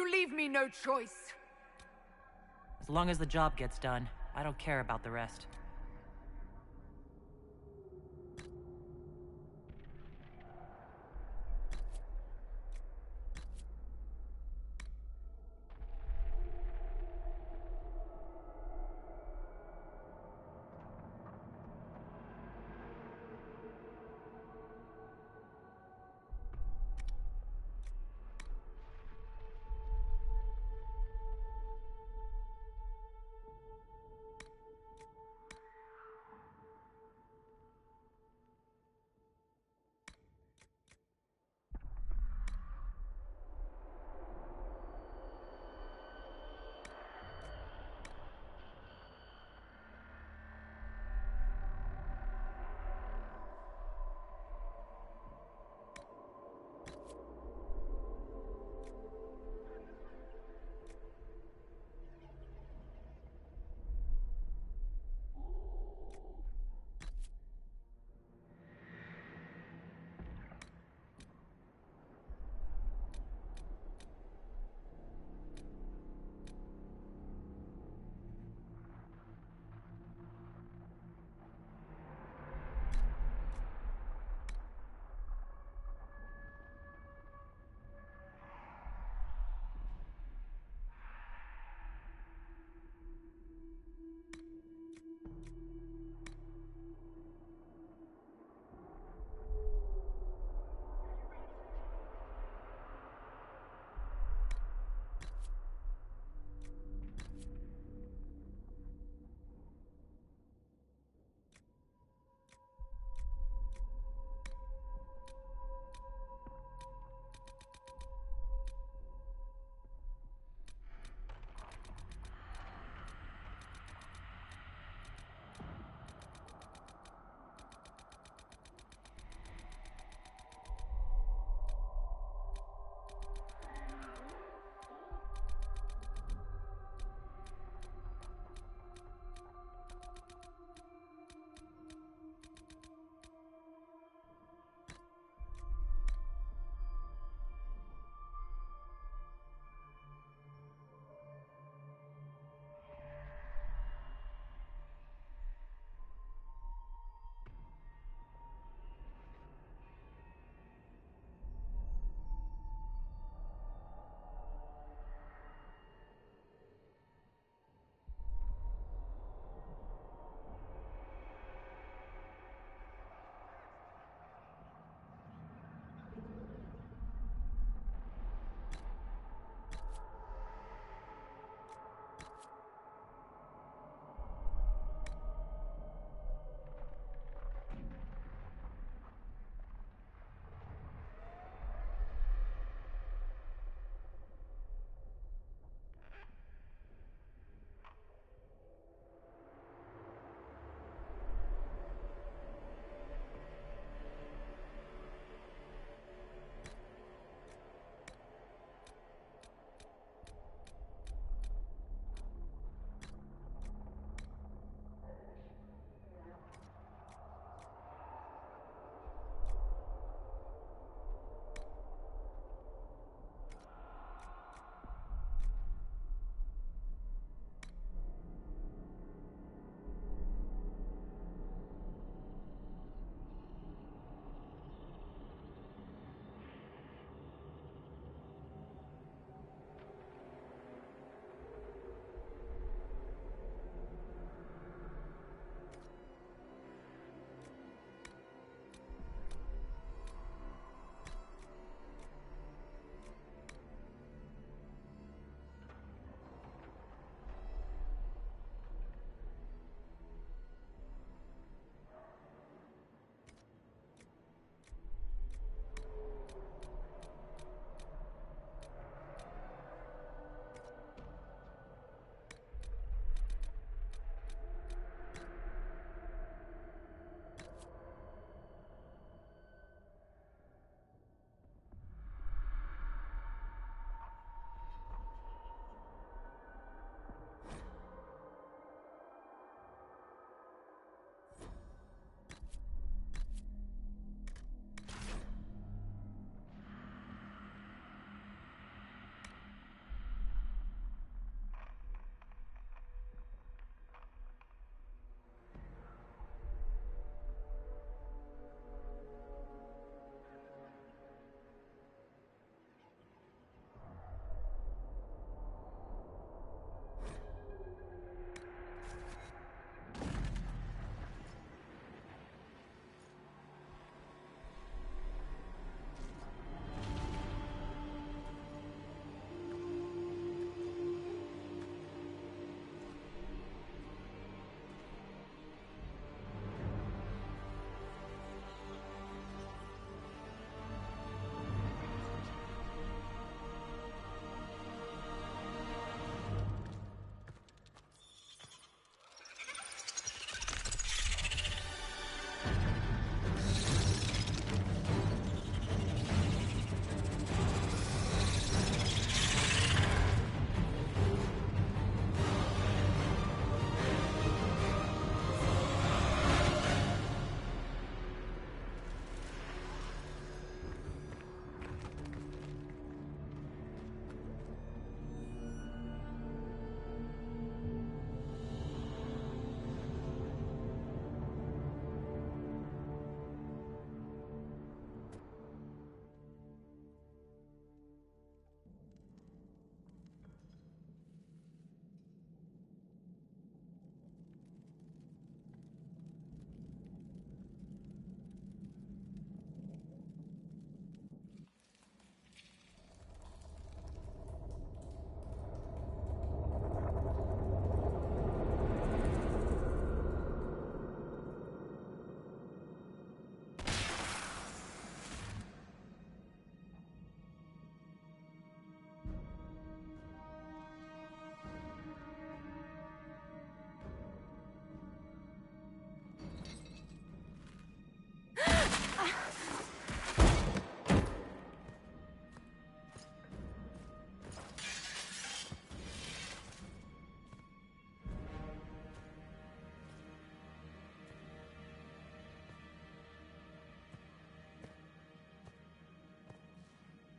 You leave me no choice. As long as the job gets done, I don't care about the rest.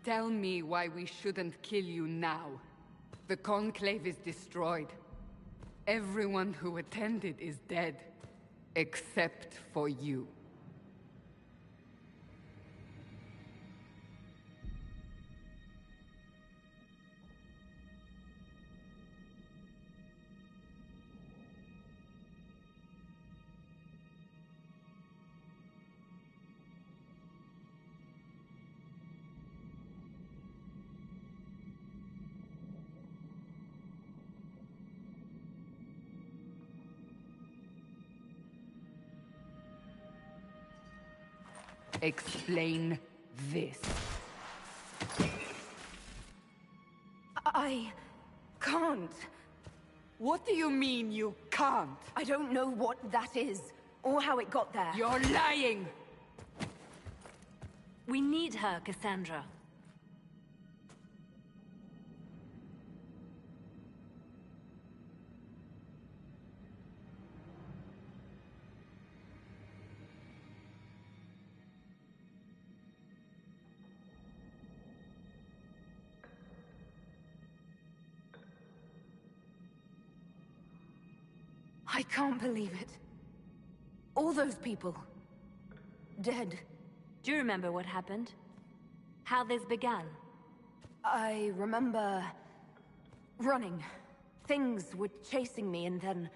Tell me why we shouldn't kill you now. The Conclave is destroyed. Everyone who attended is dead. Except for you. Explain this. I can't. What do you mean you can't? I don't know what that is, or how it got there. You're lying! We need her, Cassandra. I can't believe it. All those people... dead. Do you remember what happened? How this began? I remember... running. Things were chasing me, and then...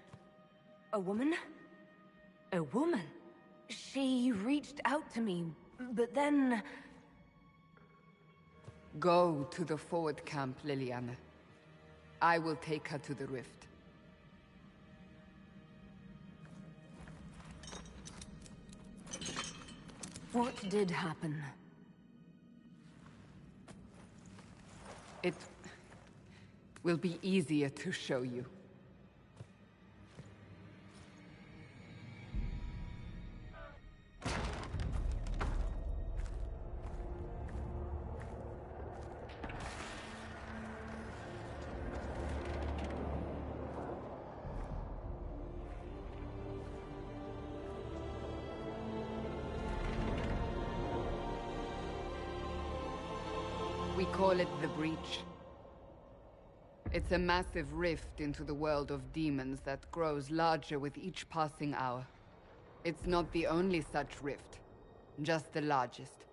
a woman? A woman? She reached out to me, but then... Go to the forward camp, Liliana. I will take her to the rift. What did happen? It will be easier to show you. We call it the Breach. It's a massive rift into the world of demons that grows larger with each passing hour. It's not the only such rift, just the largest.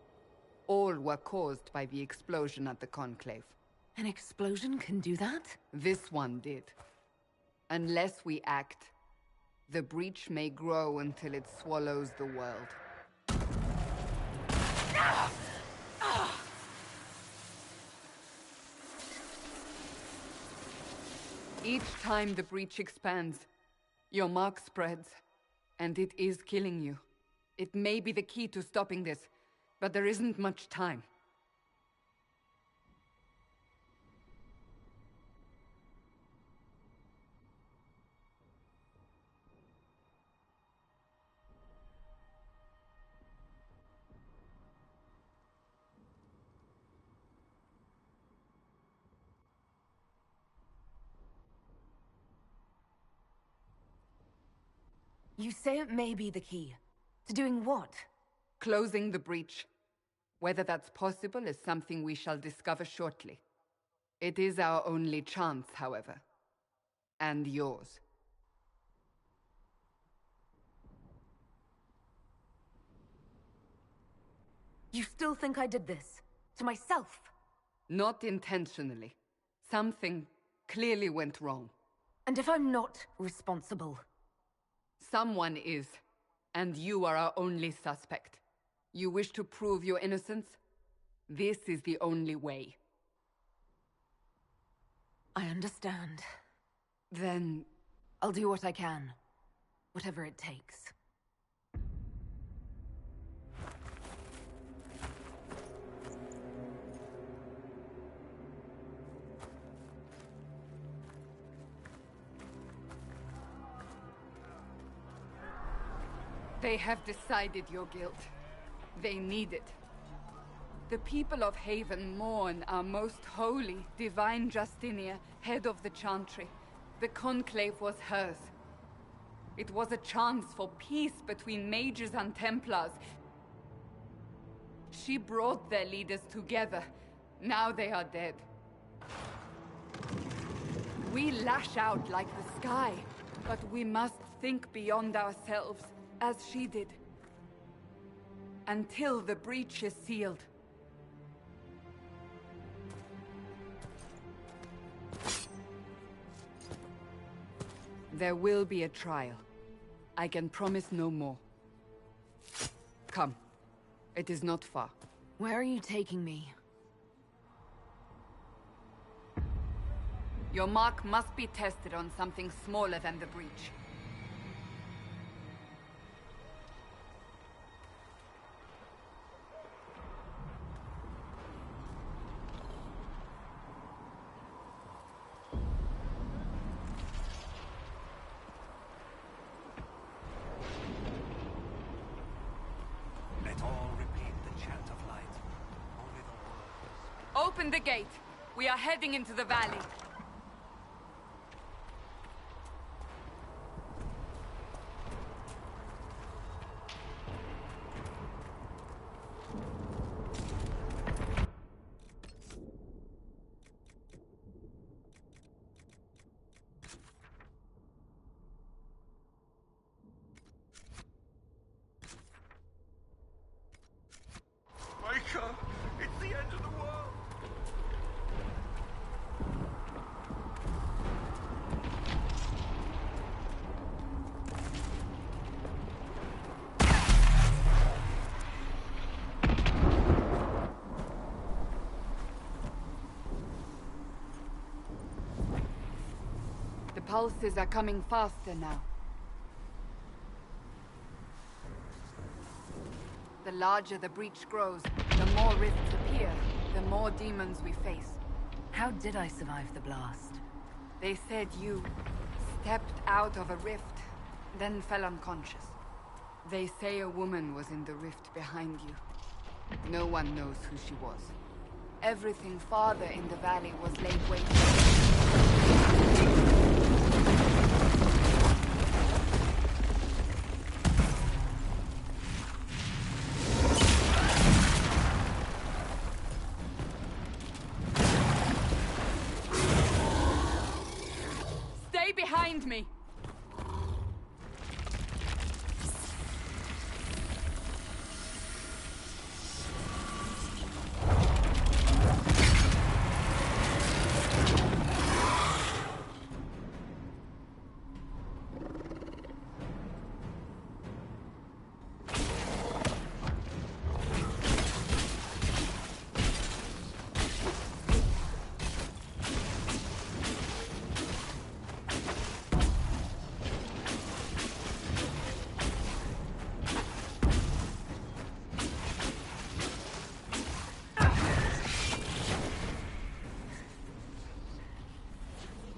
All were caused by the explosion at the Conclave. An explosion can do that? This one did. Unless we act, the Breach may grow until it swallows the world. Each time the Breach expands, your mark spreads, and it is killing you. It may be the key to stopping this, but there isn't much time. You say it may be the key. To doing what? Closing the Breach. Whether that's possible is something we shall discover shortly. It is our only chance, however. And yours. You still think I did this? To myself? Not intentionally. Something clearly went wrong. And if I'm not responsible? Someone is, and you are our only suspect. You wish to prove your innocence? This is the only way. I understand. Then... I'll do what I can. Whatever it takes. They have decided your guilt. They need it. The people of Haven mourn our most holy, divine Justinia, head of the Chantry. The Conclave was hers. It was a chance for peace between mages and Templars. She brought their leaders together, Now they are dead. We lash out like the sky, but we must think beyond ourselves, as she did. Until the breach is sealed. There will be a trial. I can promise no more. Come. It is not far. Where are you taking me? Your mark must be tested on something smaller than the breach. Let all repeat the chant of light. Only the world. Open the gate. We are heading into the valley. Wake up! It's the end of the world! The pulses are coming faster now. The larger the breach grows, the more rifts appear, the more demons we face. How did I survive the blast? They said you stepped out of a rift, then fell unconscious. They say a woman was in the rift behind you. No one knows who she was. Everything farther in the valley was laid waste. Stay behind me!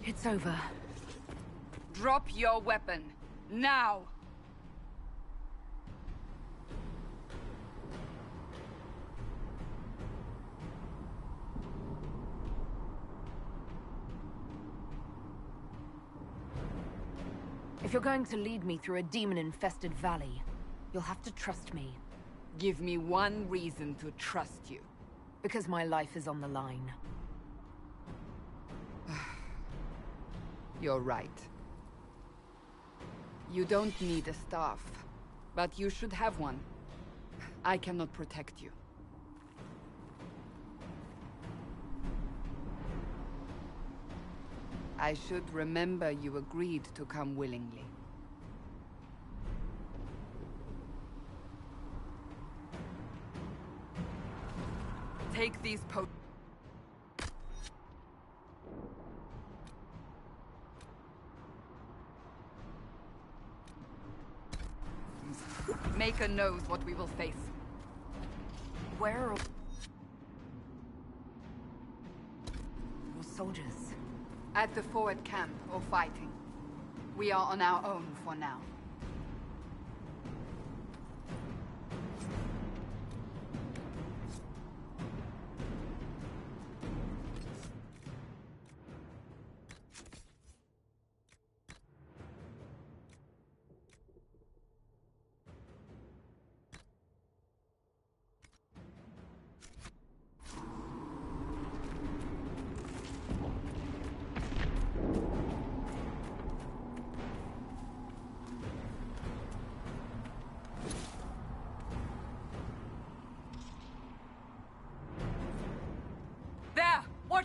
It's over. Drop your weapon. Now! If you're going to lead me through a demon-infested valley, you'll have to trust me. Give me one reason to trust you. Because my life is on the line. You're right. You don't need a staff, but you should have one. I cannot protect you. I should remember you agreed to come willingly. Take these potions. Maker knows what we will face. Where are all soldiers? At the forward camp, or fighting. We are on our own for now.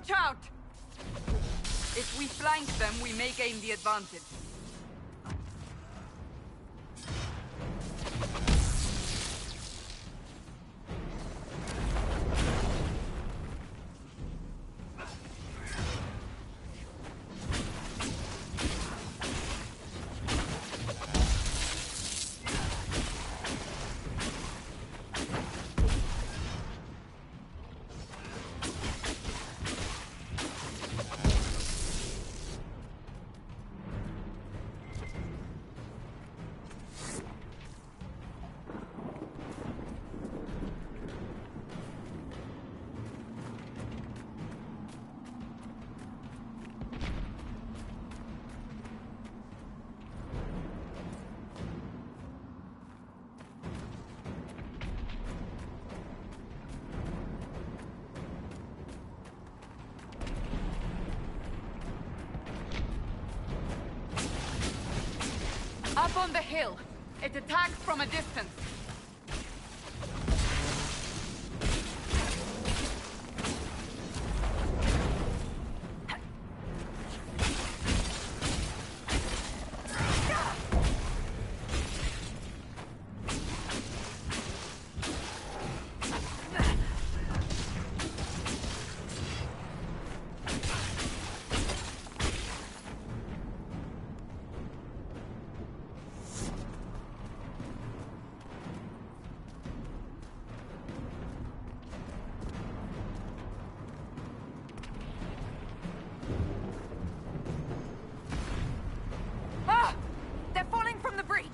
Watch out! If we flank them, we may gain the advantage. Up on the hill. It attacks from a distance. They're falling from the breach!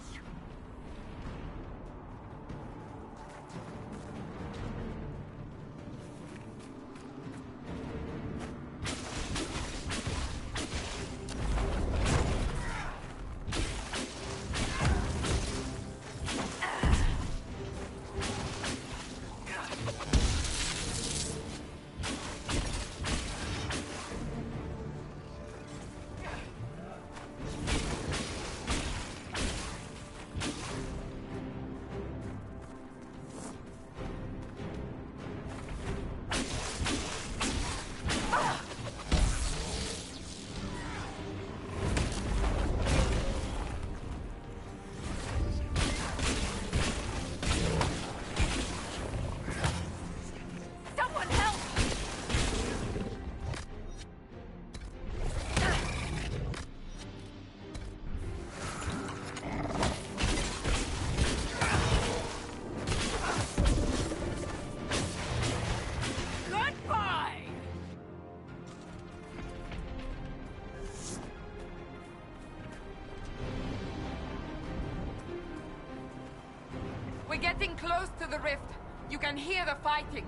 We're getting close to the rift. You can hear the fighting.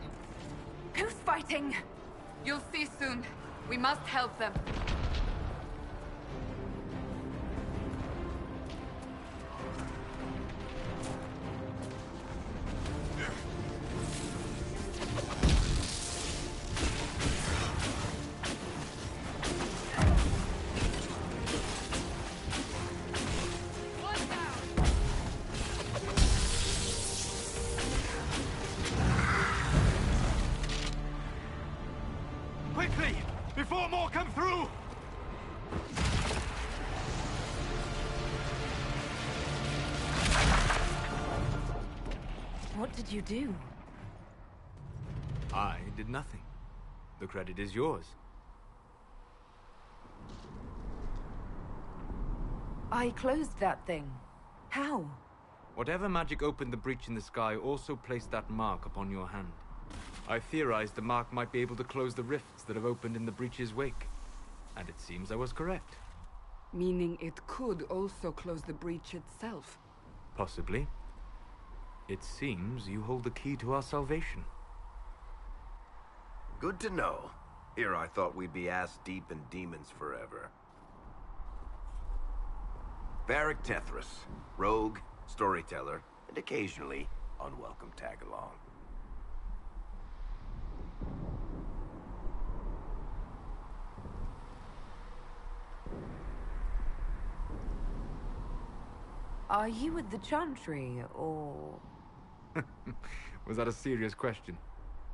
Who's fighting? You'll see soon. We must help them. Quickly! Before more come through! What did you do? I did nothing. The credit is yours. I closed that thing. How? Whatever magic opened the breach in the sky also placed that mark upon your hand. I theorized the mark might be able to close the rifts that have opened in the breach's wake. And it seems I was correct. Meaning it could also close the breach itself. Possibly. It seems you hold the key to our salvation. Good to know. Here I thought we'd be ass-deep in demons forever. Varric Tethras, rogue, storyteller, and occasionally unwelcome tag-along. Are you with the Chantry, or...? Was that a serious question?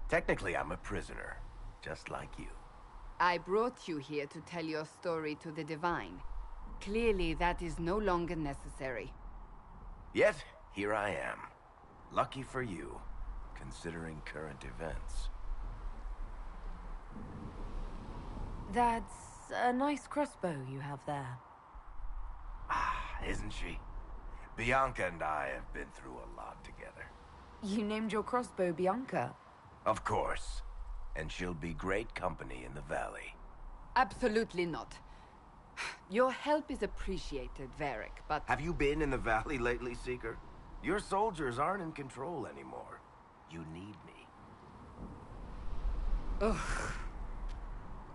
Technically, I'm a prisoner, just like you. I brought you here to tell your story to the Divine. Clearly, that is no longer necessary. Yet, here I am. Lucky for you, considering current events. That's a nice crossbow you have there. Ah, isn't she? Bianca and I have been through a lot together. You named your crossbow Bianca. Of course. And she'll be great company in the valley. Absolutely not. Your help is appreciated, Varric, but... Have you been in the valley lately, Seeker? Your soldiers aren't in control anymore. You need me. Ugh.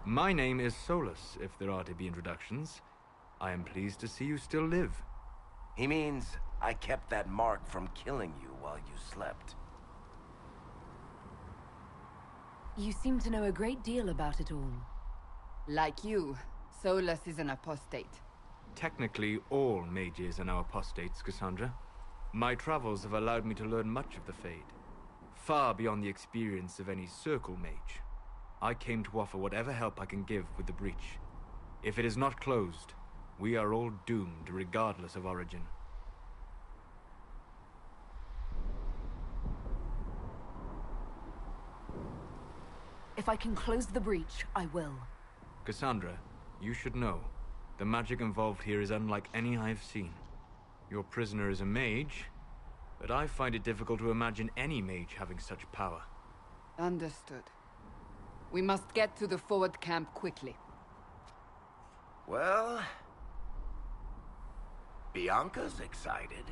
My name is Solus, if there are to be introductions. I am pleased to see you still live. He means I kept that mark from killing you while you slept. You seem to know a great deal about it all. Like you, Solus is an apostate. Technically, all mages are now apostates, Cassandra. My travels have allowed me to learn much of the Fade, far beyond the experience of any Circle mage. I came to offer whatever help I can give with the breach. If it is not closed, we are all doomed regardless of origin. If I can close the breach, I will. Cassandra, you should know, the magic involved here is unlike any I've seen. Your prisoner is a mage, but I find it difficult to imagine any mage having such power. Understood. We must get to the forward camp quickly. Well... Bianca's excited.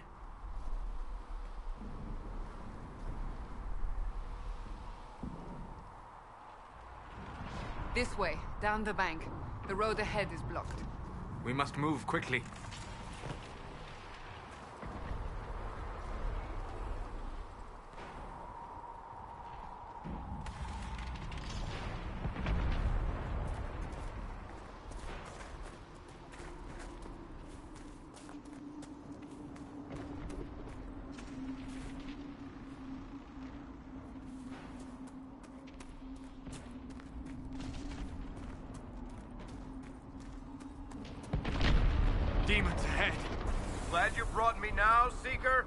This way, down the bank. The road ahead is blocked. We must move quickly. Demons ahead! Glad you brought me now, Seeker?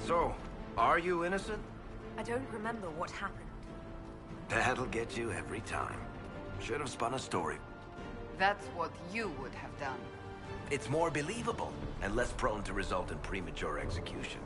So, are you innocent? I don't remember what happened. That'll get you every time. Should have spun a story. That's what you would have done. It's more believable, and less prone to result in premature execution.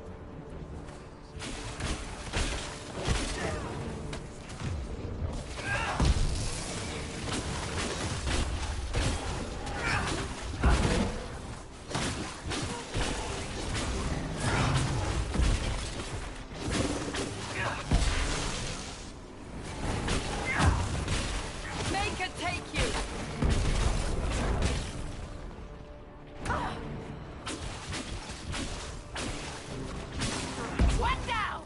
Make it take you! One down!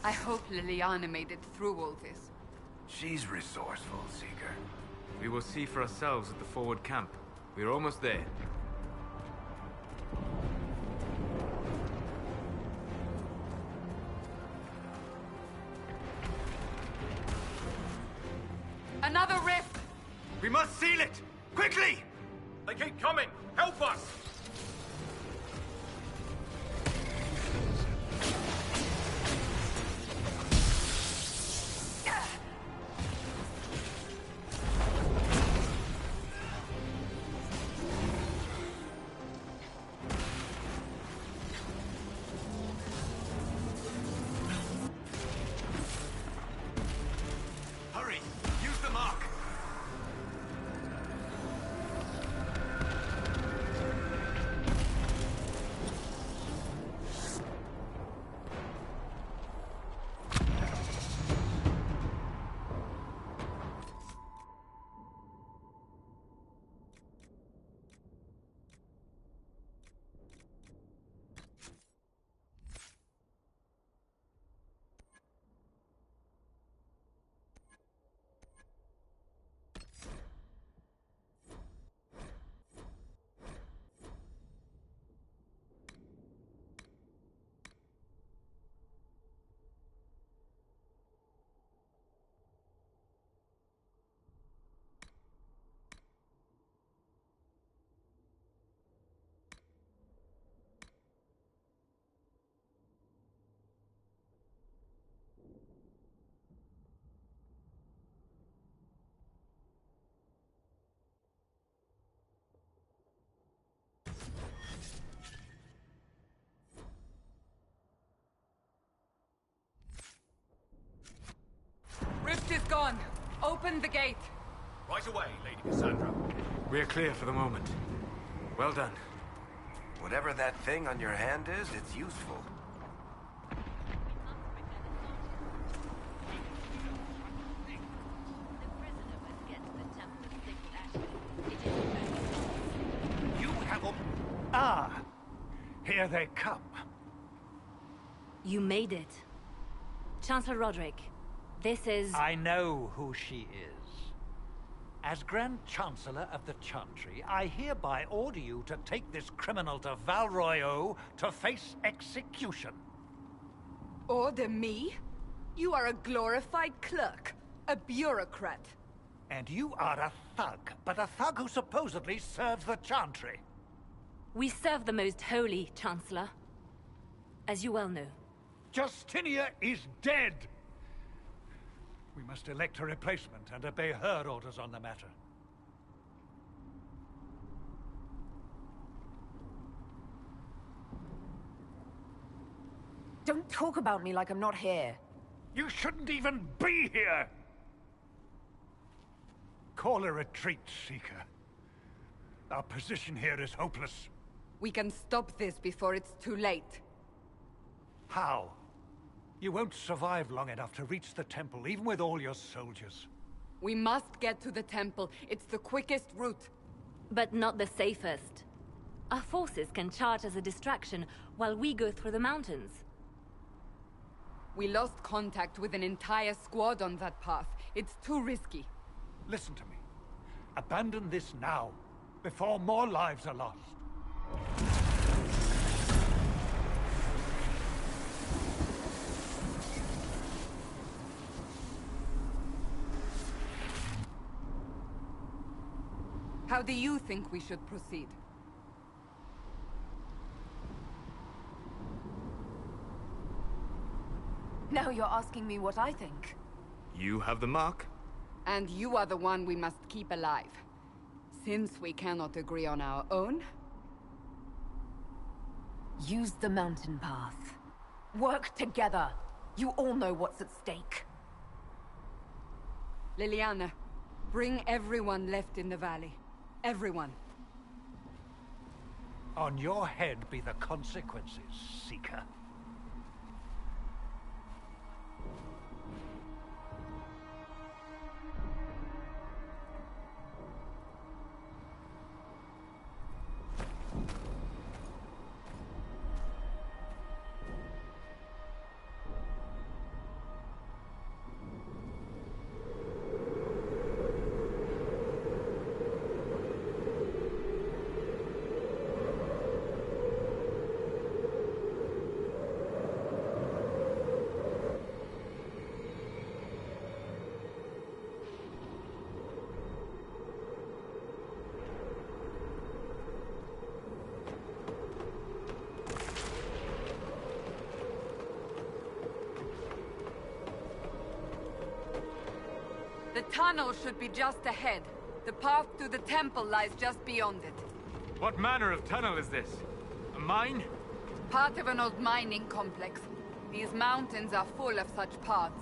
I hope Liliana made it through all this. She's resourceful, Seeker. We will see for ourselves at the forward camp. We're almost there. Another rift! We must seal it! Quickly! They keep coming! Help us! Hurry! Use the mark! Rift is gone. Open the gate. Right away, Lady Cassandra. We're clear for the moment. Well done. Whatever that thing on your hand is, it's useful. You have a... Ah! Here they come. You made it. Chancellor Roderick, this is... I know who she is. As Grand Chancellor of the Chantry, I hereby order you to take this criminal to Val Royeaux to face execution. Order me? You are a glorified clerk. A bureaucrat. And you are a thug, but a thug who supposedly serves the Chantry. We serve the most holy, Chancellor. As you well know. Justinia is dead! We must elect a replacement and obey her orders on the matter. Don't talk about me like I'm not here. You shouldn't even be here! Call a retreat, Seeker. Our position here is hopeless. We can stop this before it's too late. How? You won't survive long enough to reach the temple, even with all your soldiers. We must get to the temple. It's the quickest route. But not the safest. Our forces can charge as a distraction while we go through the mountains. We lost contact with an entire squad on that path. It's too risky. Listen to me. Abandon this now, before more lives are lost. How do you think we should proceed? Now you're asking me what I think. You have the mark. And you are the one we must keep alive. Since we cannot agree on our own... Use the mountain path. Work together. You all know what's at stake. Liliana, bring everyone left in the valley. Everyone. On your head be the consequences, Seeker. The tunnel should be just ahead. The path to the temple lies just beyond it. What manner of tunnel is this? A mine? Part of an old mining complex. These mountains are full of such paths.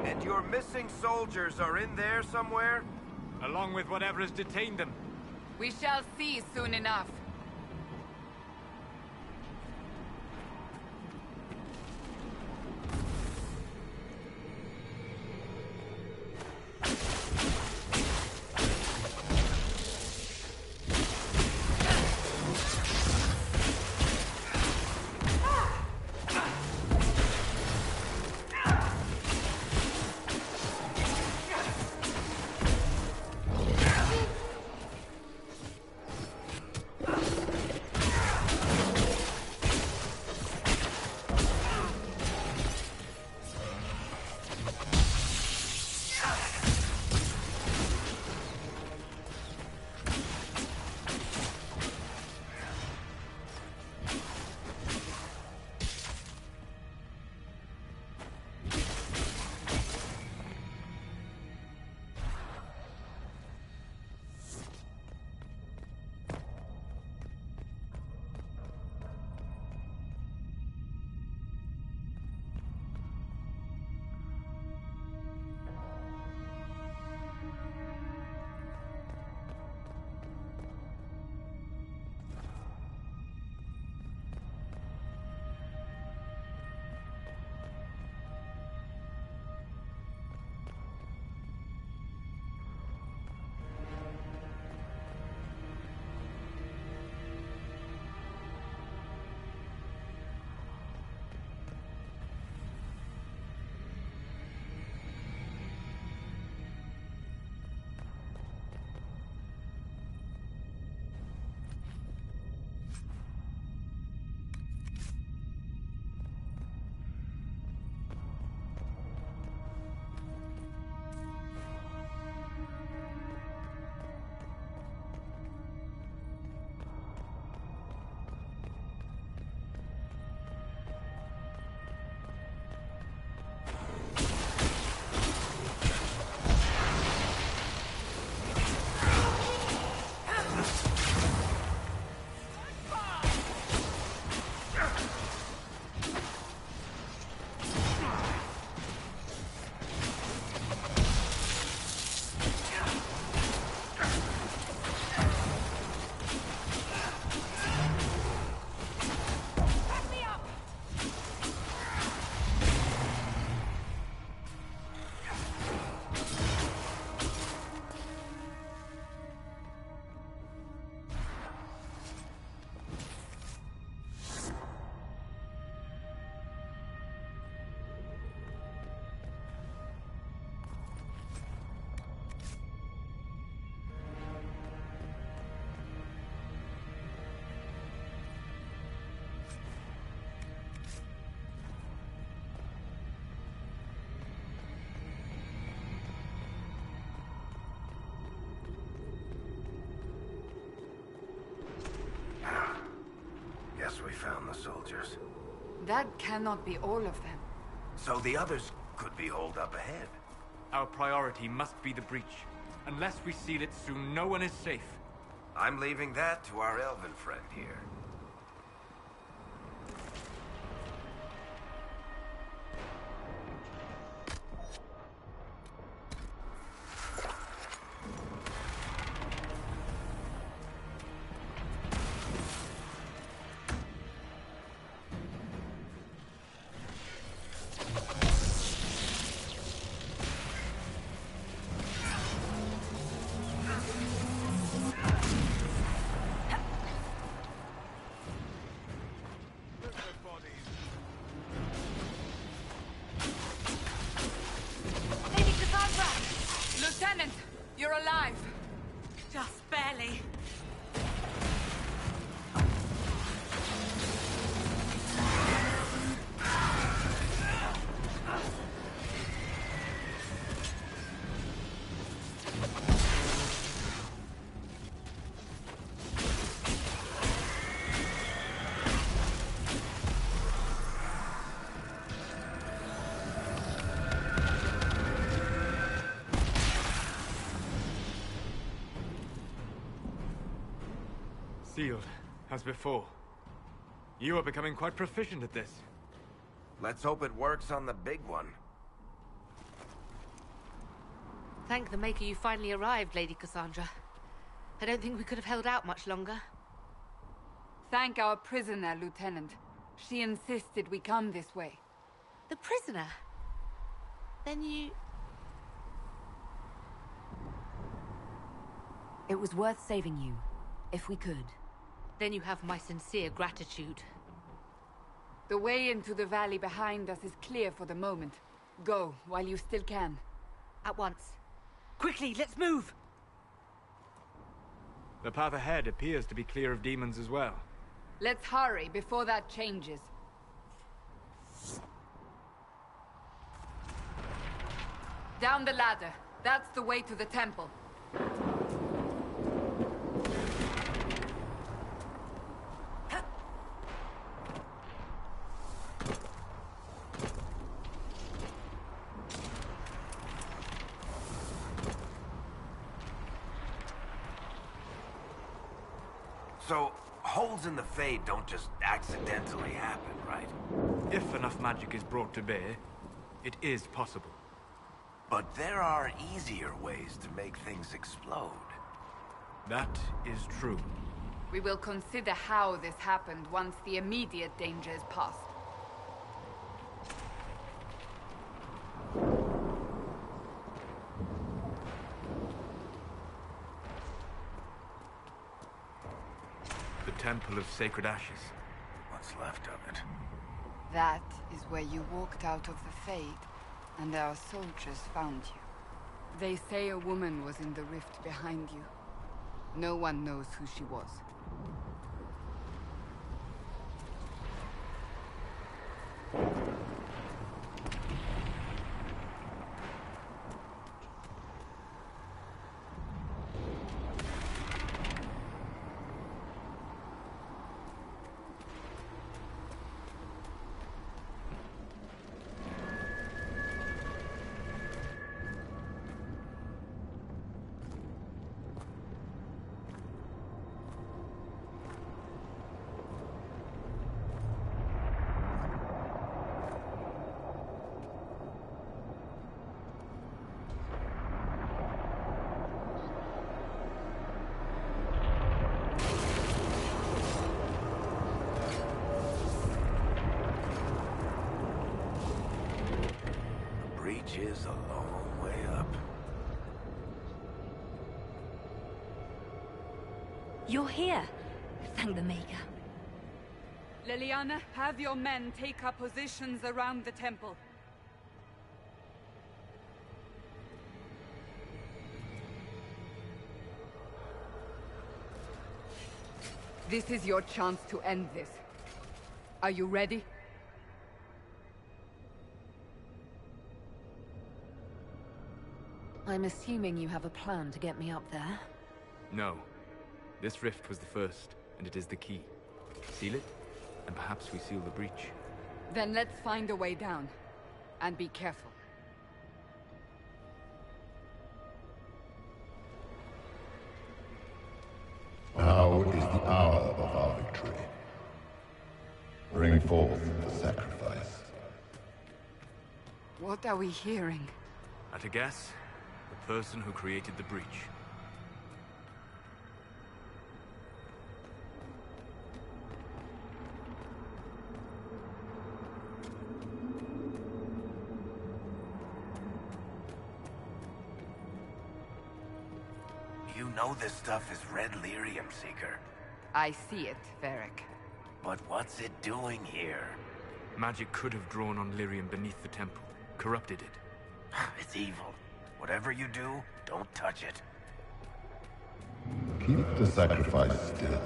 And your missing soldiers are in there somewhere? Along with whatever has detained them. We shall see soon enough. We found the soldiers. That cannot be all of them. So the others could be holed up ahead. Our priority must be the breach. Unless we seal it soon, no one is safe. I'm leaving that to our elven friend here. Lady Cassandra! Lieutenant, you're alive. Just barely. Sealed, as before. You are becoming quite proficient at this. Let's hope it works on the big one. Thank the Maker you finally arrived, Lady Cassandra. I don't think we could have held out much longer. Thank our prisoner, Lieutenant. She insisted we come this way. The prisoner? Then you... It was worth saving you, if we could. Then you have my sincere gratitude. The way into the valley behind us is clear for the moment. Go, while you still can. At once. Quickly, let's move! The path ahead appears to be clear of demons as well. Let's hurry before that changes. Down the ladder. That's the way to the temple. So, holes in the Fade don't just accidentally happen, right? If enough magic is brought to bear, it is possible. But there are easier ways to make things explode. That is true. We will consider how this happened once the immediate danger is past. The Temple of Sacred Ashes. What's left of it. That is where you walked out of the Fade, and our soldiers found you. They say a woman was in the rift behind you. No one knows who she was. Is a long way up. You're here. Thank the Maker. Leliana, have your men take up positions around the temple. This is your chance to end this. Are you ready? I'm assuming you have a plan to get me up there. No. This rift was the first, and it is the key. Seal it, and perhaps we seal the breach. Then let's find a way down. And be careful. Bring forth the sacrifice. What are we hearing? At a guess, the person who created the breach. You know this stuff is red lyrium, Seeker. I see it, Varric. But what's it doing here? Magic could have drawn on lyrium beneath the temple, corrupted it. It's evil. Whatever you do, don't touch it. Keep the sacrifice still.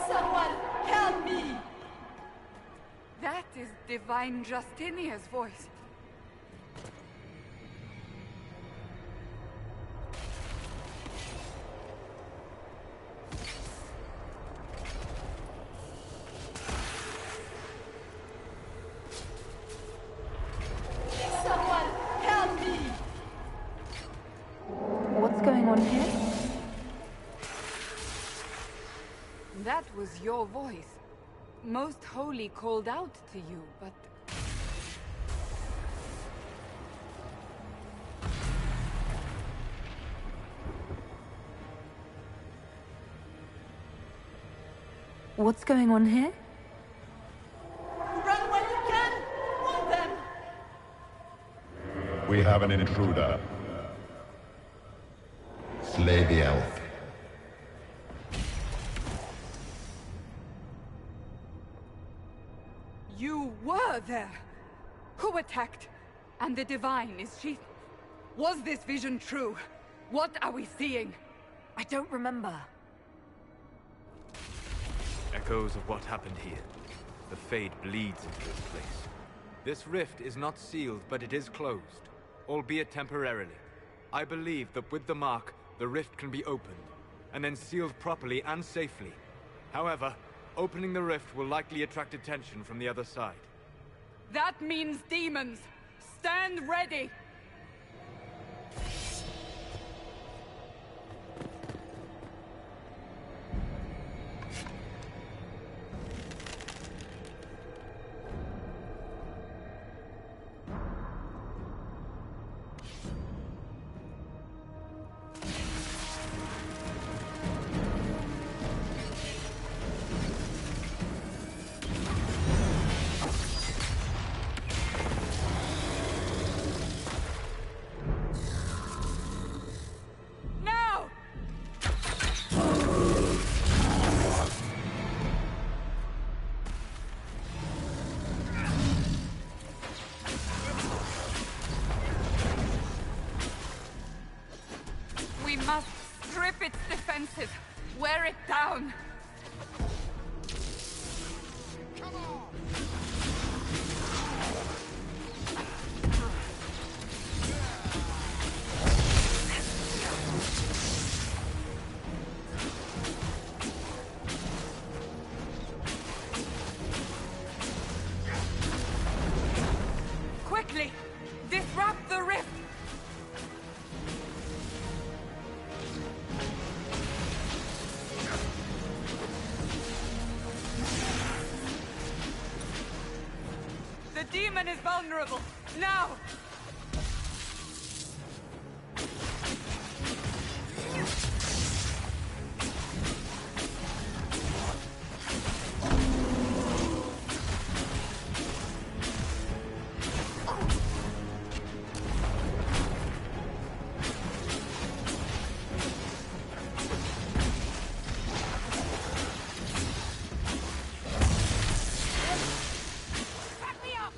Someone help me! That is Divine Justinia's voice. Someone help me! What's going on here? That was your voice. Most Holy called out to you, but... What's going on here? Run when you can! Want them! We have an intruder. Slay the elf. You were there! Who attacked? And the Divine, is she... Was this vision true? What are we seeing? I don't remember. Echoes of what happened here. The Fade bleeds into this place. This rift is not sealed, but it is closed, albeit temporarily. I believe that with the mark, the rift can be opened, and then sealed properly and safely. However, opening the rift will likely attract attention from the other side. That means demons! Stand ready! Now! We must strip its defenses, wear it down. Quickly! Disrupt the rift! The demon is vulnerable! Now! Back me up!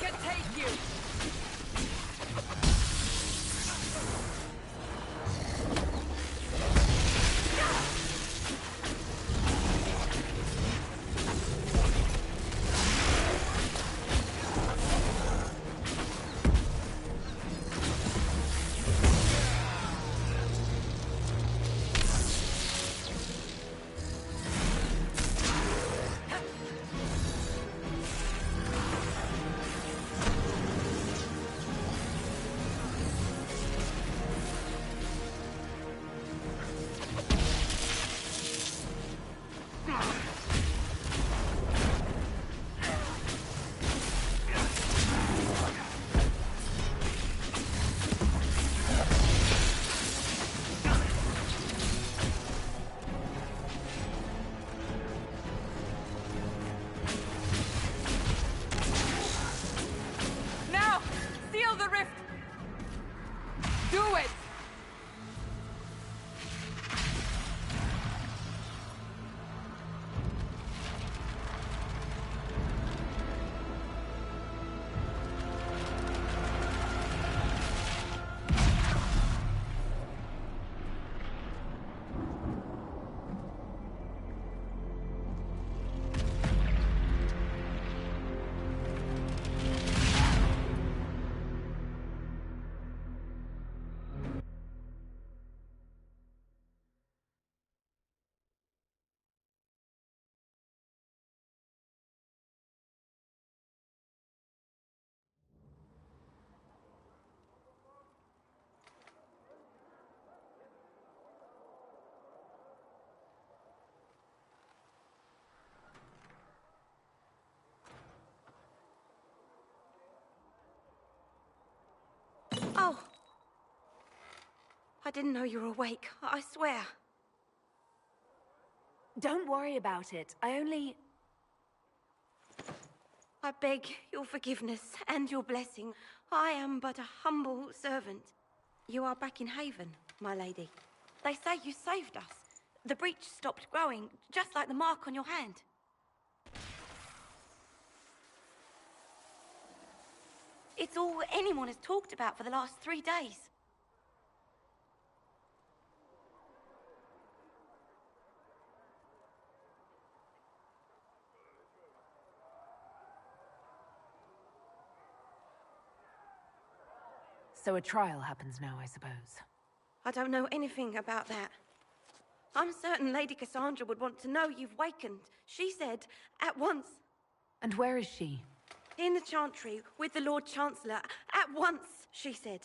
can take you! Oh! I didn't know you were awake, I swear. Don't worry about it. I beg your forgiveness and your blessing. I am but a humble servant. You are back in Haven, my lady. They say you saved us. The breach stopped growing, just like the mark on your hand. It's all anyone has talked about for the last 3 days. So a trial happens now, I suppose. I don't know anything about that. I'm certain Lady Cassandra would want to know you've wakened. She said, at once. And where is she? In the Chantry, with the Lord Chancellor. At once, she said.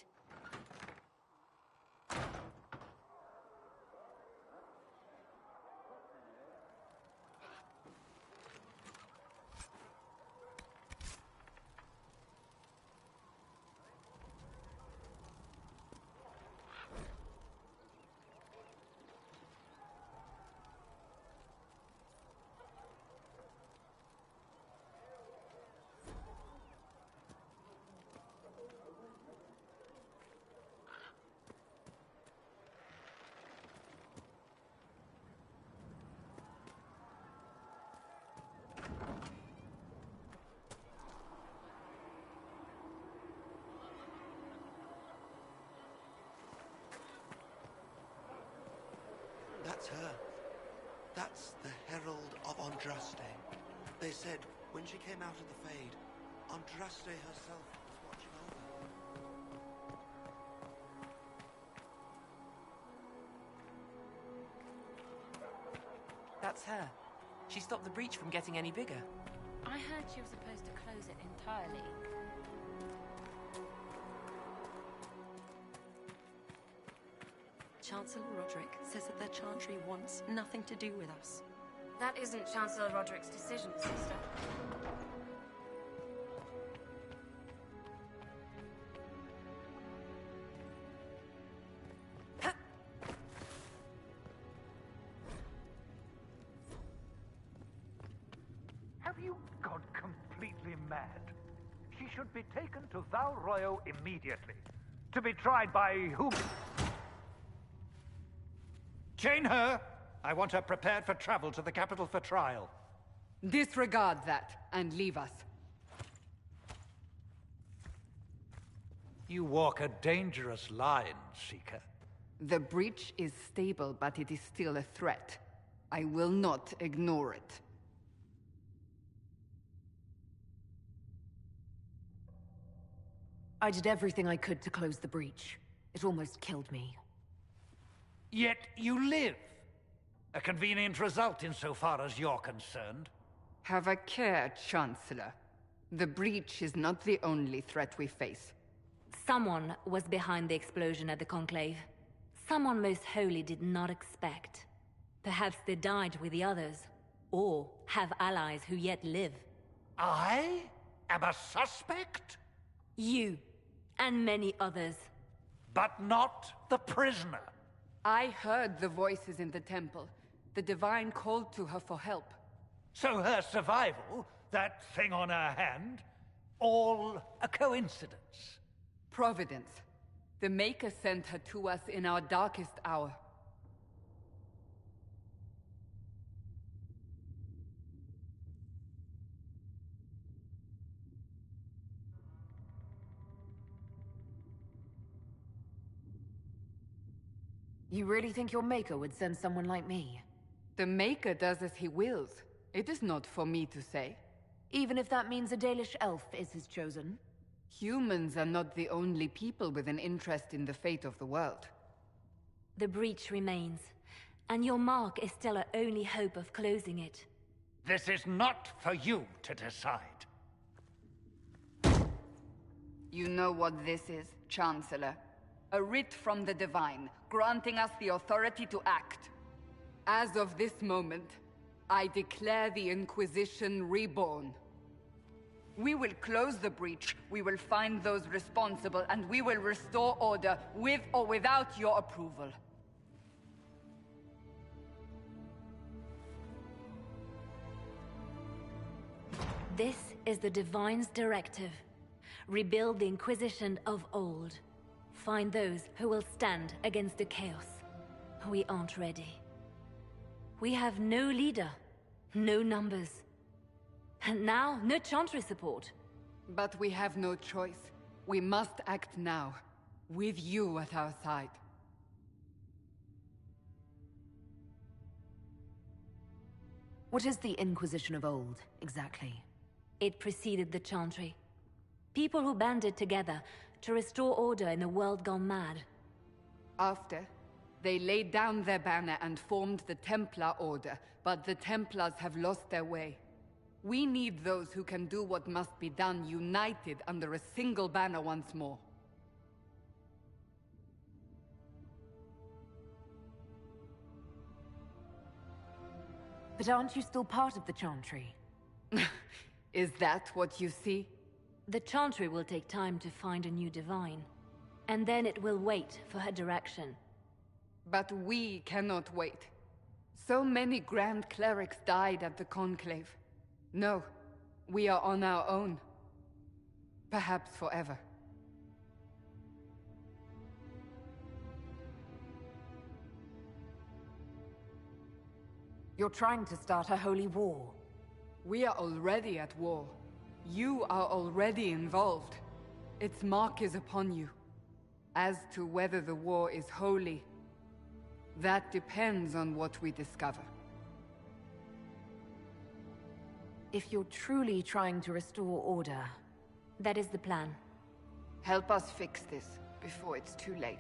That's her. That's the Herald of Andraste. They said when she came out of the Fade, Andraste herself was watching over. That's her. She stopped the breach from getting any bigger. I heard she was supposed to close it entirely. Chancellor Roderick says that their Chantry wants nothing to do with us. That isn't Chancellor Roderick's decision, sister. Have you gone completely mad? She should be taken to Val Royo immediately. To be tried by whom? Chain her! I want her prepared for travel to the capital for trial. Disregard that, and leave us. You walk a dangerous line, Seeker. The breach is stable, but it is still a threat. I will not ignore it. I did everything I could to close the breach. It almost killed me. Yet you live. A convenient result insofar as you're concerned. Have a care, Chancellor. The breach is not the only threat we face. Someone was behind the explosion at the Conclave. Someone most holy did not expect. Perhaps they died with the others, or have allies who yet live. I am a suspect? You, and many others. But not the prisoner. I heard the voices in the temple. The Divine called to her for help. So her survival, that thing on her hand, all a coincidence? Providence. The Maker sent her to us in our darkest hour. You really think your Maker would send someone like me? The Maker does as he wills. It is not for me to say. Even if that means a Dalish elf is his chosen? Humans are not the only people with an interest in the fate of the world. The breach remains, and your mark is still our only hope of closing it. This is not for you to decide. You know what this is, Chancellor? A writ from the Divine, granting us the authority to act. As of this moment, I declare the Inquisition reborn. We will close the breach, we will find those responsible, and we will restore order, with or without your approval. This is the Divine's directive. Rebuild the Inquisition of old. Find those who will stand against the chaos. We aren't ready. We have no leader, no numbers. And now, no Chantry support. But we have no choice. We must act now, with you at our side. What is the Inquisition of old, exactly? It preceded the Chantry. People who banded together to restore order in a world gone mad. After, they laid down their banner and formed the Templar Order, but the Templars have lost their way. We need those who can do what must be done, united under a single banner once more. But aren't you still part of the Chantry? Is that what you see? The Chantry will take time to find a new Divine. And then it will wait for her direction. But we cannot wait. So many Grand Clerics died at the Conclave. No, we are on our own. Perhaps forever. You're trying to start a holy war. We are already at war. You are already involved. Its mark is upon you. As to whether the war is holy, that depends on what we discover. If you're truly trying to restore order... That is the plan. Help us fix this before it's too late.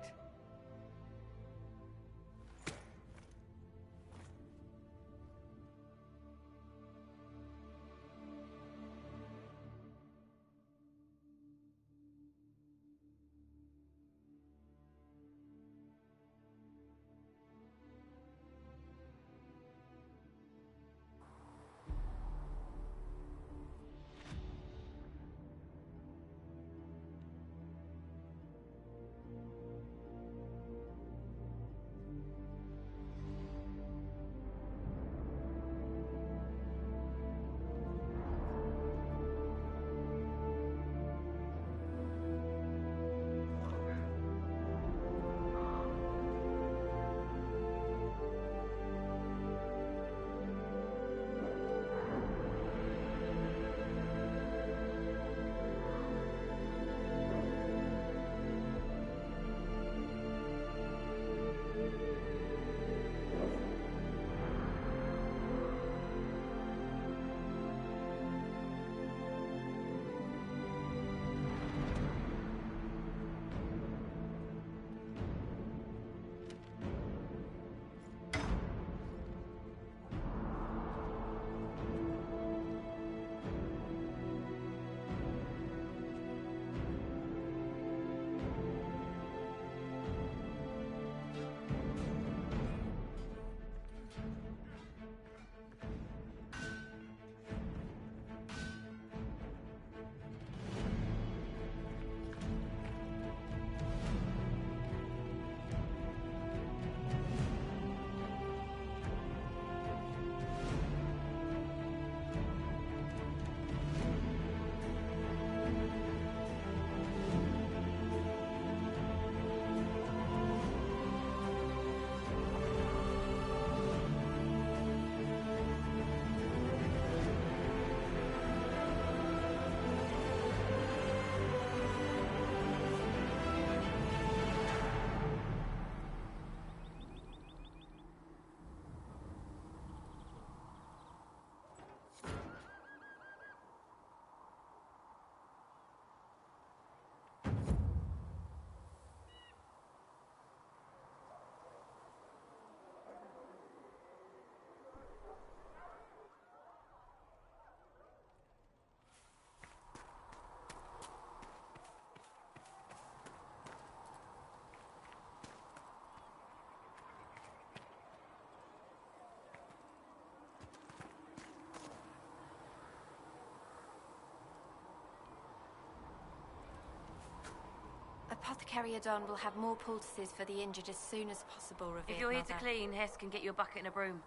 Apothecary Adon will have more poultices for the injured as soon as possible, revered If you're here to Mother. clean, Hess can get you a bucket and a broom.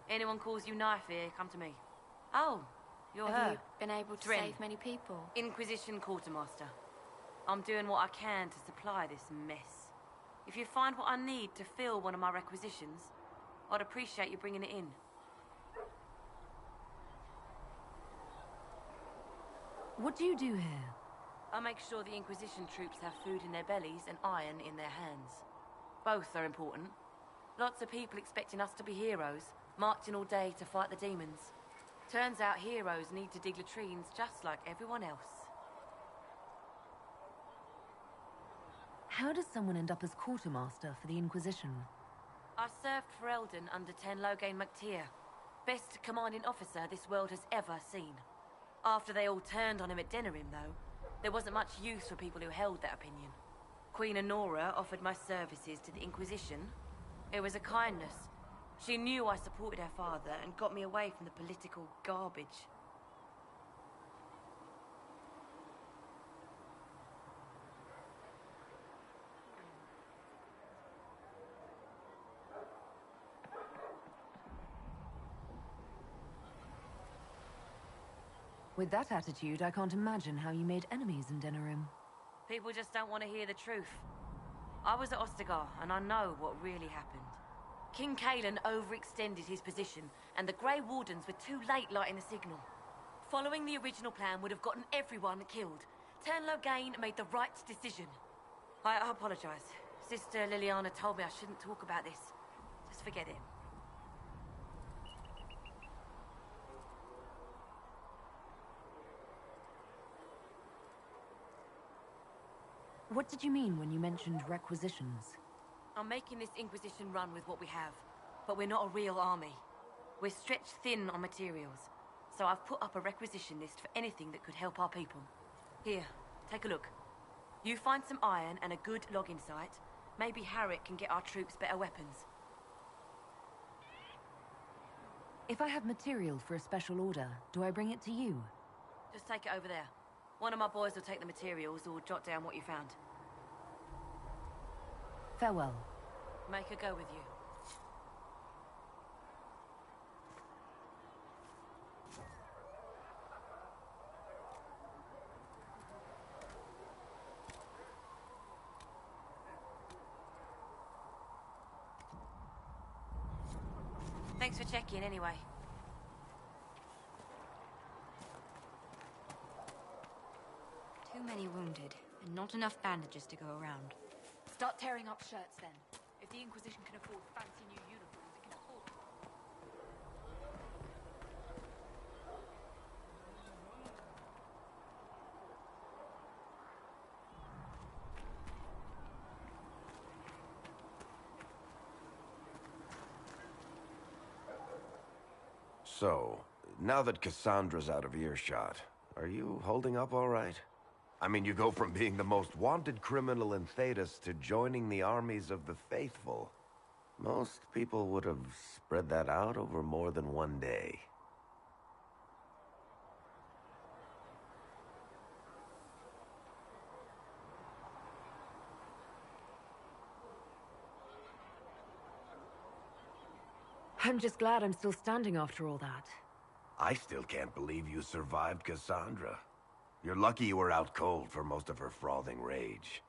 Anyone calls you knife here, come to me. Oh, you're Have her. you been able to Trin. save many people? Inquisition Quartermaster. I'm doing what I can to supply this mess. If you find what I need to fill one of my requisitions, I'd appreciate you bringing it in. What do you do here? I make sure the Inquisition troops have food in their bellies and iron in their hands. Both are important. Lots of people expecting us to be heroes, marching all day to fight the demons. Turns out heroes need to dig latrines just like everyone else. How does someone end up as quartermaster for the Inquisition? I served for Eldon under Ten Loghain MacTier, best commanding officer this world has ever seen. After they all turned on him at Denerim, though, there wasn't much use for people who held that opinion. Queen Honora offered my services to the Inquisition. It was a kindness. She knew I supported her father and got me away from the political garbage. With that attitude, I can't imagine how you made enemies in Denerim. People just don't want to hear the truth. I was at Ostagar, and I know what really happened. King Cailan overextended his position, and the Grey Wardens were too late lighting the signal. Following the original plan would have gotten everyone killed. Ten Loghain made the right decision. I apologize. Sister Liliana told me I shouldn't talk about this. Just forget it. What did you mean when you mentioned requisitions? I'm making this Inquisition run with what we have, but we're not a real army. We're stretched thin on materials, so I've put up a requisition list for anything that could help our people. Here, take a look. You find some iron and a good logging site, maybe Harriet can get our troops better weapons. If I have material for a special order, do I bring it to you? Just take it over there. One of my boys will take the materials or jot down what you found. Farewell. Make her go with you. Thanks for checking anyway. Too many wounded, and not enough bandages to go around. Start tearing up shirts then. If the Inquisition can afford fancy new uniforms, it can afford... So, now that Cassandra's out of earshot, are you holding up all right? I mean, you go from being the most wanted criminal in Thedas to joining the armies of the faithful. Most people would have spread that out over more than one day. I'm just glad I'm still standing after all that. I still can't believe you survived Cassandra. You're lucky you were out cold for most of her frothing rage.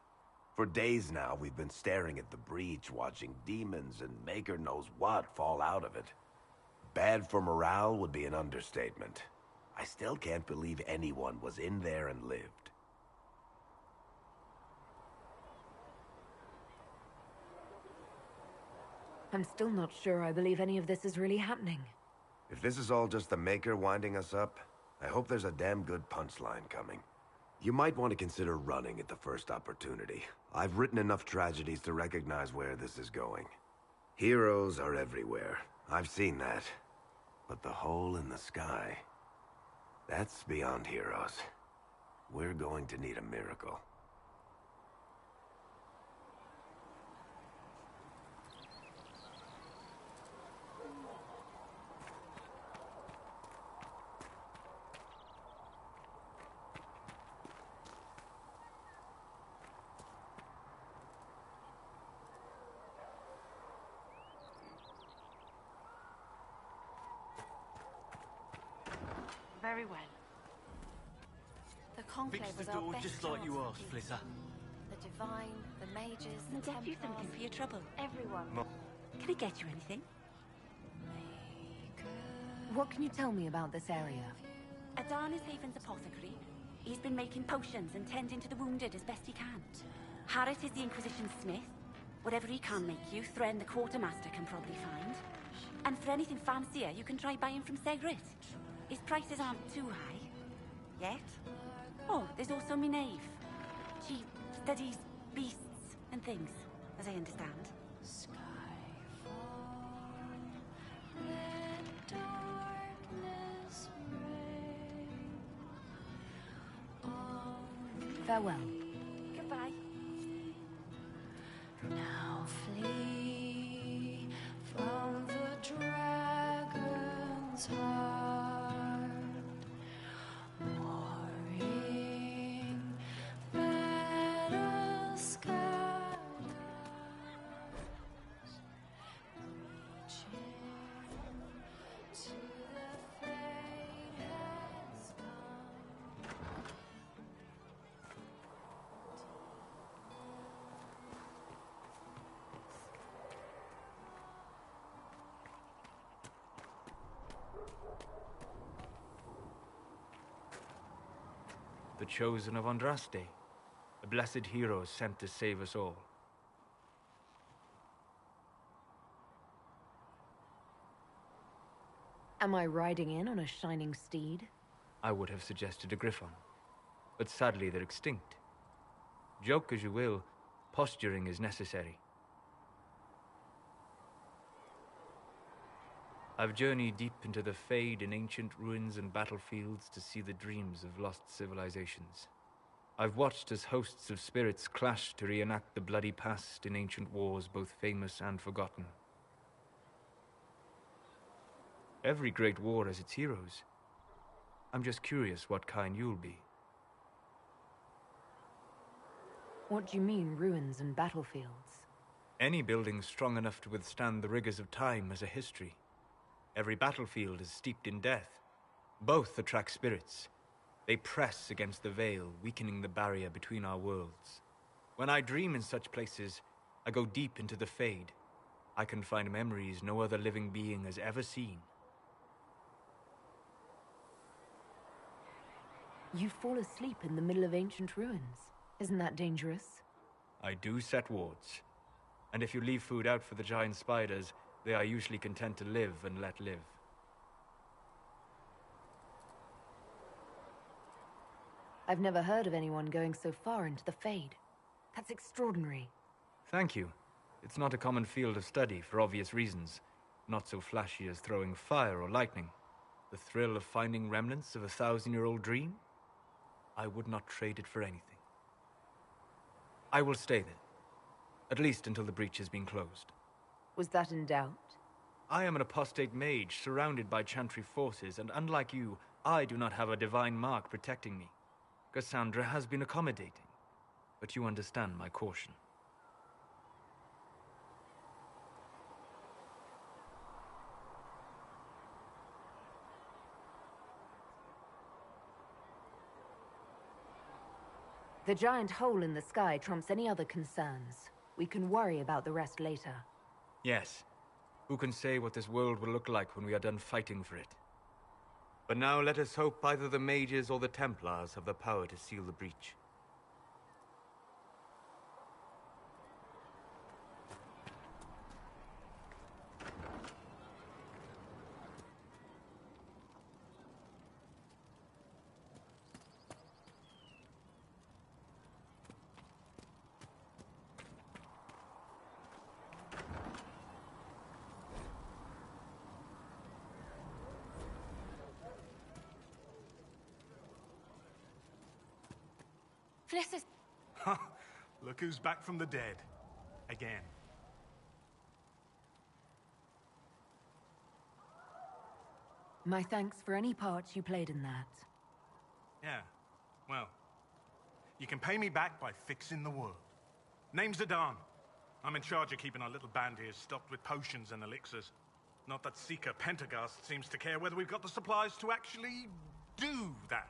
For days now, we've been staring at the breach, watching demons and maker knows what fall out of it. Bad for morale would be an understatement. I still can't believe anyone was in there and lived. I'm still not sure I believe any of this is really happening. If this is all just the Maker winding us up, I hope there's a damn good punchline coming. You might want to consider running at the first opportunity. I've written enough tragedies to recognize where this is going. Heroes are everywhere. I've seen that. But the hole in the sky... that's beyond heroes. We're going to need a miracle. Very well. The Conclave Fix the was our door best just like you chance asked, for peace. Flitter. The Divine, the Mages, We'll the get you Templars, something for your trouble. everyone. Can I get you anything? What can you tell me about this area? Adan is Haven's apothecary. He's been making potions and tending to the wounded as best he can. Harrit is the Inquisition smith. Whatever he can make you, Thren the quartermaster can probably find. And for anything fancier, you can try buying from Segrit. His prices aren't too high. Yet. Oh, there's also Minave. She studies beasts and things, as I understand. Farewell. Goodbye. Now flee from the dragon's heart, warring battle scars, reaching to the fate has come. The chosen of Andraste, a blessed hero sent to save us all. Am I riding in on a shining steed? I would have suggested a griffon, but sadly they're extinct. Joke as you will, posturing is necessary. I've journeyed deep into the Fade in ancient ruins and battlefields to see the dreams of lost civilizations. I've watched as hosts of spirits clash to reenact the bloody past in ancient wars both famous and forgotten. Every great war has its heroes. I'm just curious what kind you'll be. What do you mean, ruins and battlefields? Any building strong enough to withstand the rigors of time has a history. Every battlefield is steeped in death. Both attract spirits. They press against the veil, weakening the barrier between our worlds. When I dream in such places, I go deep into the Fade. I can find memories no other living being has ever seen. You fall asleep in the middle of ancient ruins. Isn't that dangerous? I do set wards. And if you leave food out for the giant spiders, they are usually content to live and let live. I've never heard of anyone going so far into the Fade. That's extraordinary. Thank you. It's not a common field of study for obvious reasons. Not so flashy as throwing fire or lightning. The thrill of finding remnants of a 1,000-year-old dream? I would not trade it for anything. I will stay there. At least until the breach has been closed. Was that in doubt? I am an apostate mage surrounded by Chantry forces, and unlike you, I do not have a divine mark protecting me. Cassandra has been accommodating, but you understand my caution. The giant hole in the sky trumps any other concerns. We can worry about the rest later. Yes. Who can say what this world will look like when we are done fighting for it? But now let us hope either the mages or the Templars have the power to seal the breach. Fliss. Look who's back from the dead. Again. My thanks for any part you played in that. Yeah, well, you can pay me back by fixing the world. Name's Adan. I'm in charge of keeping our little band here stocked with potions and elixirs. Not that Seeker Pentagast seems to care whether we've got the supplies to actually do that.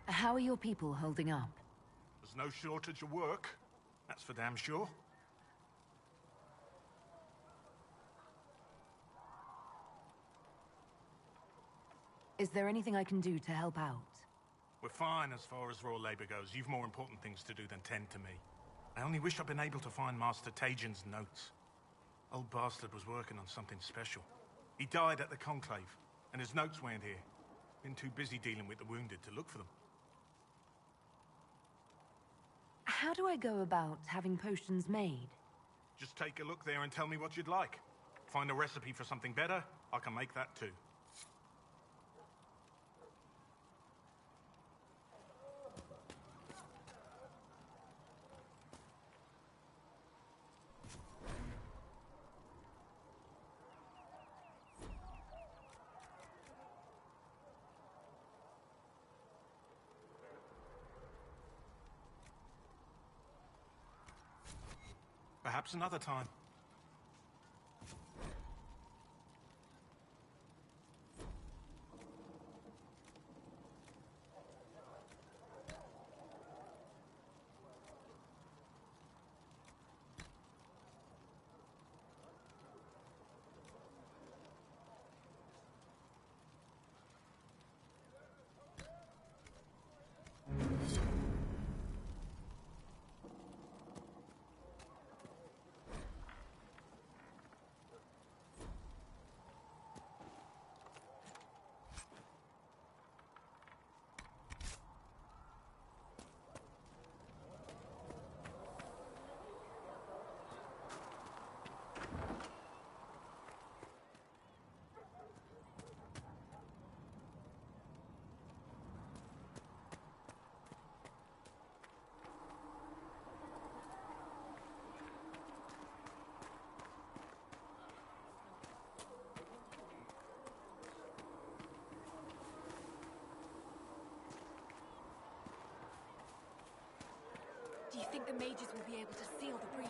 How are your people holding up? There's no shortage of work. That's for damn sure. Is there anything I can do to help out? We're fine as far as raw labor goes. You've more important things to do than tend to me. I only wish I'd been able to find Master Tajin's notes. Old bastard was working on something special. He died at the Conclave, and his notes weren't here. Been too busy dealing with the wounded to look for them. How do I go about having potions made? Just take a look there and tell me what you'd like. Find a recipe for something better, I can make that too. Perhaps another time. Do you think the mages will be able to seal the breach?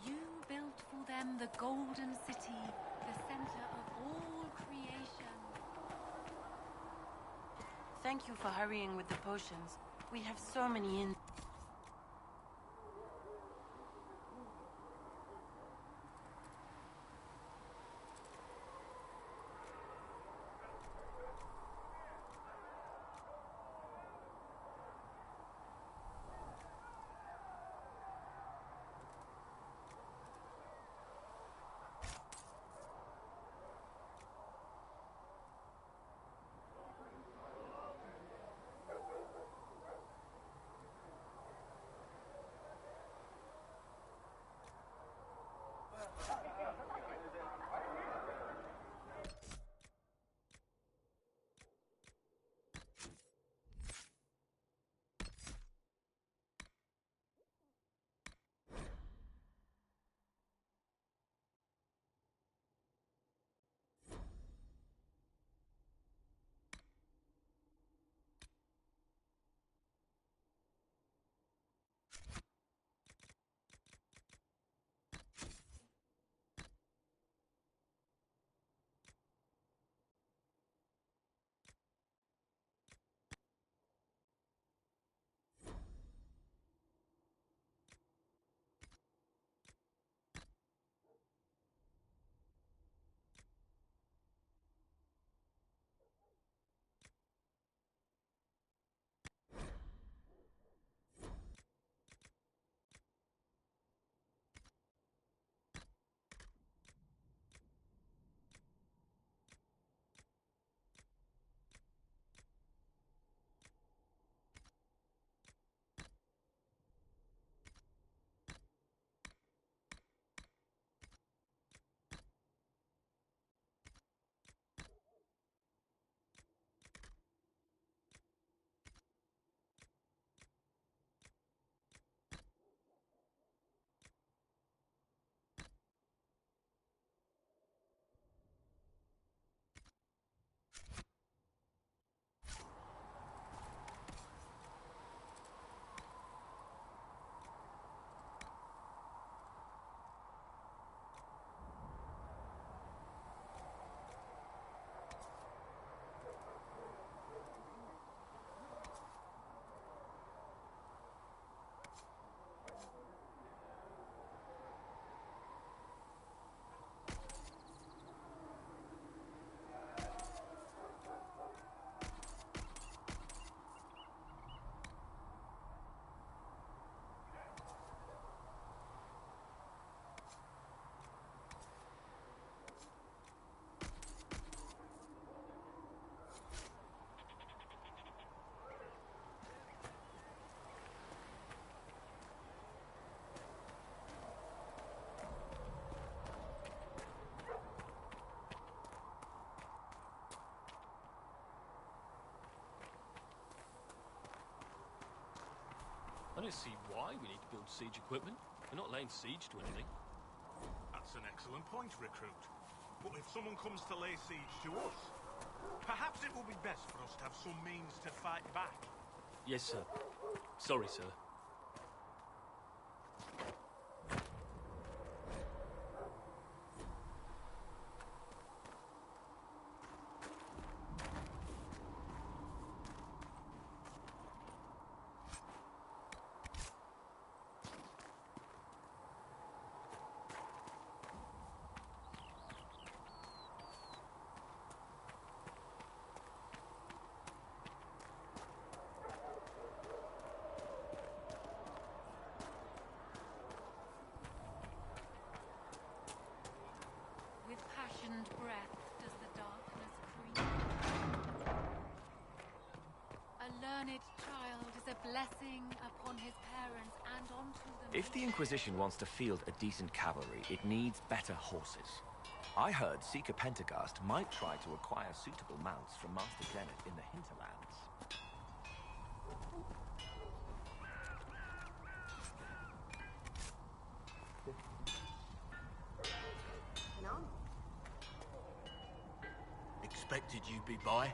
You built for them the Golden City, the center of all creation. Thank you for hurrying with the potions. We have so many in. don't see why we need to build siege equipment. We're not laying siege to anything. That's an excellent point, recruit. But if someone comes to lay siege to us, perhaps it will be best for us to have some means to fight back. Yes, sir. Sorry, sir. With passioned breath does the darkness creep. A learned child is a blessing upon his parents and onto the... If the Inquisition wants to field a decent cavalry, it needs better horses. I heard Seeker Pentegast might try to acquire suitable mounts from Master Dennett in the hinterlands. Expected you'd be by.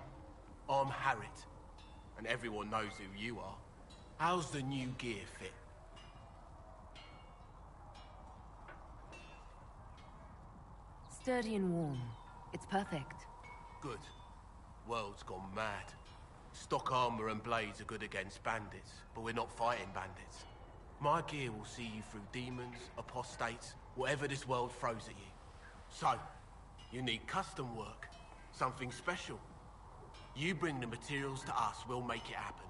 I'm Harriet, and everyone knows who you are. How's the new gear fit? Sturdy and warm. It's perfect. Good. World's gone mad. Stock armor and blades are good against bandits, but we're not fighting bandits. My gear will see you through demons, apostates, whatever this world throws at you. So, you need custom work. Something special. You bring the materials to us, we'll make it happen.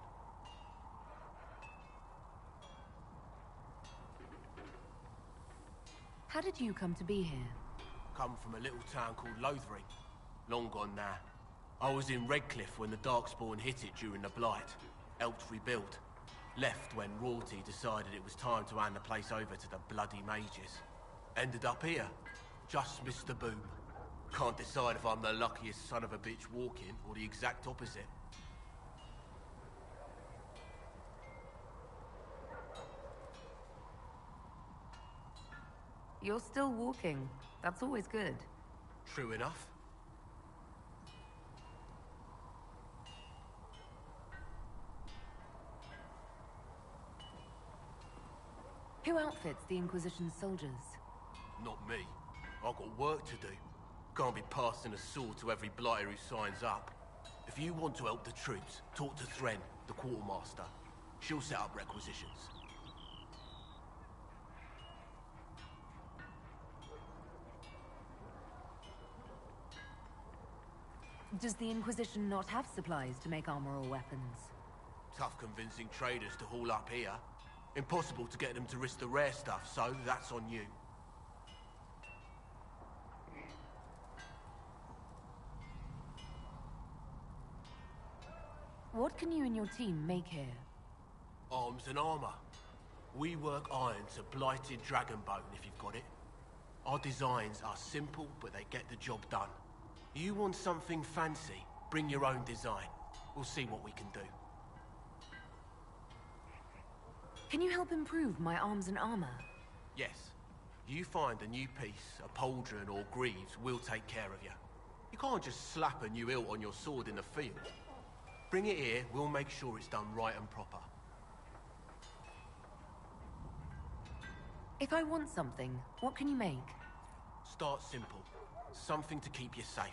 How did you come to be here? Come from a little town called Lothering. Long gone now. I was in Redcliffe when the Darkspawn hit it during the Blight. Helped rebuild. Left when Royalty decided it was time to hand the place over to the bloody mages. Ended up here. Just missed the boom. Can't decide if I'm the luckiest son of a bitch walking or the exact opposite. You're still walking. That's always good. True enough. Who outfits the Inquisition's soldiers? Not me. I've got work to do. Can't be passing a sword to every blighter who signs up. If you want to help the troops, talk to Thren, the quartermaster. She'll set up requisitions. Does the Inquisition not have supplies to make armor or weapons? Tough convincing traders to haul up here. Impossible to get them to risk the rare stuff, so that's on you. What can you and your team make here? Arms and armor. We work iron to blighted dragonbone if you've got it. Our designs are simple, but they get the job done. You want something fancy? Bring your own design. We'll see what we can do. Can you help improve my arms and armor? Yes. You find a new piece, a pauldron or greaves, we'll take care of you. You can't just slap a new hilt on your sword in the field. Bring it here, we'll make sure it's done right and proper. If I want something, what can you make? Start simple. Something to keep you safe.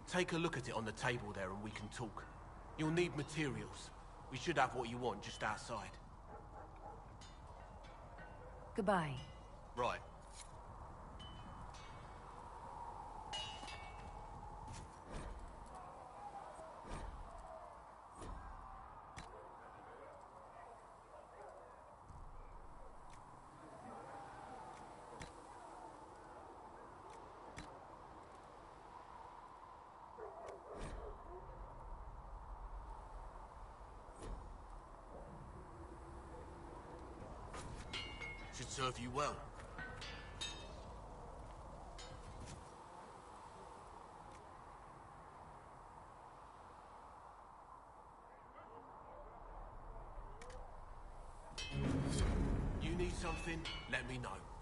Take a look at it on the table there and we can talk. You'll need materials. We should have what you want just outside. Goodbye. Right. Should serve you well. something, let me know.